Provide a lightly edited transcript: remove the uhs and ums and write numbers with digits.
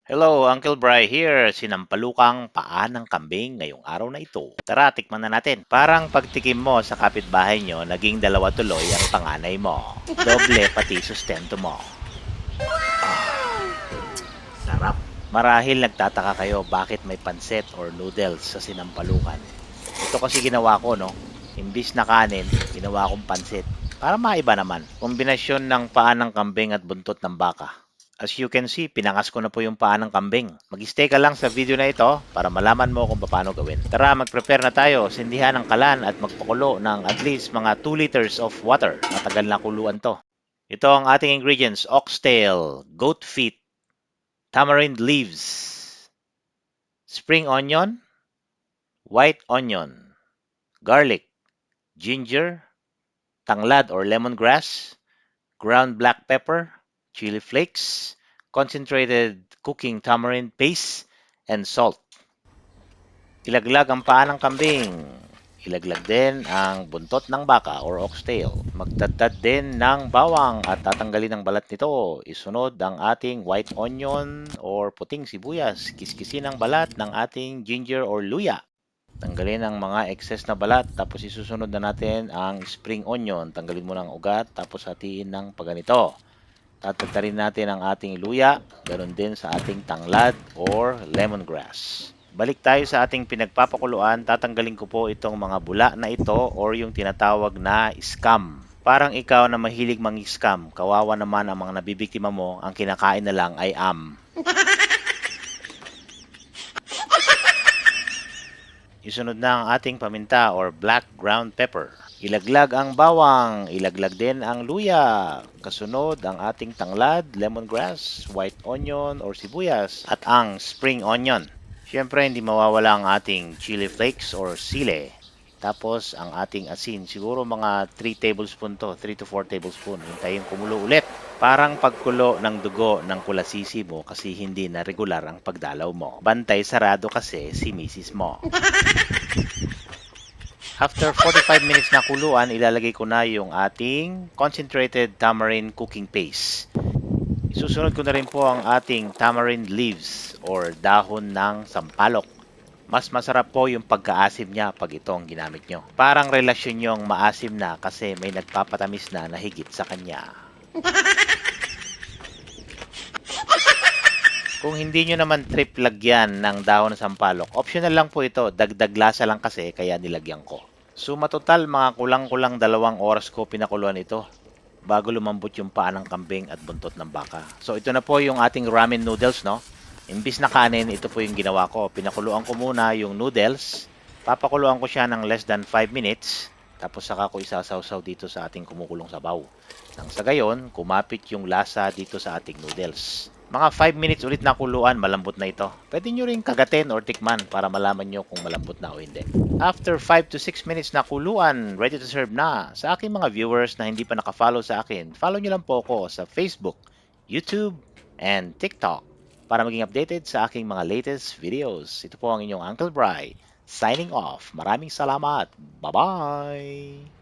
Hello, Uncle Bry here. Sinampalukang paa ng kambing ngayong araw na ito. Tara, tikman na natin. Parang pagtikim mo sa kapitbahay nyo, naging dalawa tuloy ang panganay mo. Doble pati sustento mo. Sarap. Marahil nagtataka kayo bakit may pansit or noodles sa sinampalukan. Ito kasi ginawa ko, no? Imbis na kanin, ginawa kong pansit. Para maiba naman. Kombinasyon ng paa ng kambing at buntot ng baka. As you can see, pinangas ko na po yung paa ng kambing. Mag-stay ka lang sa video na ito para malaman mo kung paano gawin. Tara, mag-prepare na tayo. Sindihan ang kalan at magpakulo ng at least mga 2 liters of water. Matagal na kuluan to. Ito ang ating ingredients: oxtail, goat feet, tamarind leaves, spring onion, white onion, garlic, ginger, tanglad or lemongrass, ground black pepper, chili flakes, concentrated cooking tamarind paste, and salt. Ilaglag ang paa ng kambing. Ilaglag din ang buntot ng baka or oxtail. Magdadad din ng bawang at tatanggalin ang balat nito. Isunod ang ating white onion or puting sibuyas. Kiskisin ang balat ng ating ginger or luya. Tanggalin ang mga excess na balat, tapos isusunod na natin ang spring onion. Tanggalin mo ng ugat, tapos hatiin ng paganito. Tatagtarin natin ang ating luya, ganoon din sa ating tanglad or lemongrass. Balik tayo sa ating pinagpapakuluan, tatanggalin ko po itong mga bula na ito or yung tinatawag na scam. Parang ikaw na mahilig mang-scam, kawawa naman ang mga nabibiktima mo, ang kinakain na lang ay Isunod na ang ating paminta or black ground pepper. Ilaglag ang bawang, ilaglag din ang luya. Kasunod ang ating tanglad, lemongrass, white onion or sibuyas at ang spring onion. Siyempre hindi mawawala ang ating chili flakes or sile. Tapos ang ating asin, siguro mga 3 tablespoon to, 3 to 4 tablespoon. Hintayin kumulo ulit. Parang pagkulo ng dugo ng kulasisi mo kasi hindi na regular ang pagdalaw mo. Bantay sarado kasi si misis mo. After 45 minutes na kuluan, ilalagay ko na yung ating concentrated tamarind cooking paste. Isusunod ko na rin po ang ating tamarind leaves or dahon ng sampalok. Mas masarap po yung pagkaasim niya pag ito ang ginamit nyo. Parang relasyon yung maasim na kasi may nagpapatamis na higit sa kanya. Kung hindi nyo naman trip lagyan ng dahon ng sampalok, optional lang po ito. Dagdag lasa lang kasi kaya nilagyan ko. So matotal mga kulang-kulang 2 oras ko pinakuluan ito bago lumambot yung paa ng kambing at buntot ng baka. So ito na po yung ating ramen noodles, no? Imbis na kanin, ito po yung ginawa ko. Pinakuluan ko muna yung noodles. Papakuluan ko siya ng less than 5 minutes. Tapos saka ko isasawsaw dito sa ating kumukulong sabaw. Nang sa gayon, kumapit yung lasa dito sa ating noodles. Mga 5 minutes ulit na kuluan, malambot na ito. Pwede nyo rin kagatin or tikman para malaman nyo kung malambot na o hindi. After 5 to 6 minutes na kuluan, ready to serve na. Sa aking mga viewers na hindi pa nakafollow sa akin, follow nyo lang po ako sa Facebook, YouTube, and TikTok para maging updated sa aking mga latest videos. Ito po ang inyong Uncle Bry, signing off. Maraming salamat. Bye-bye!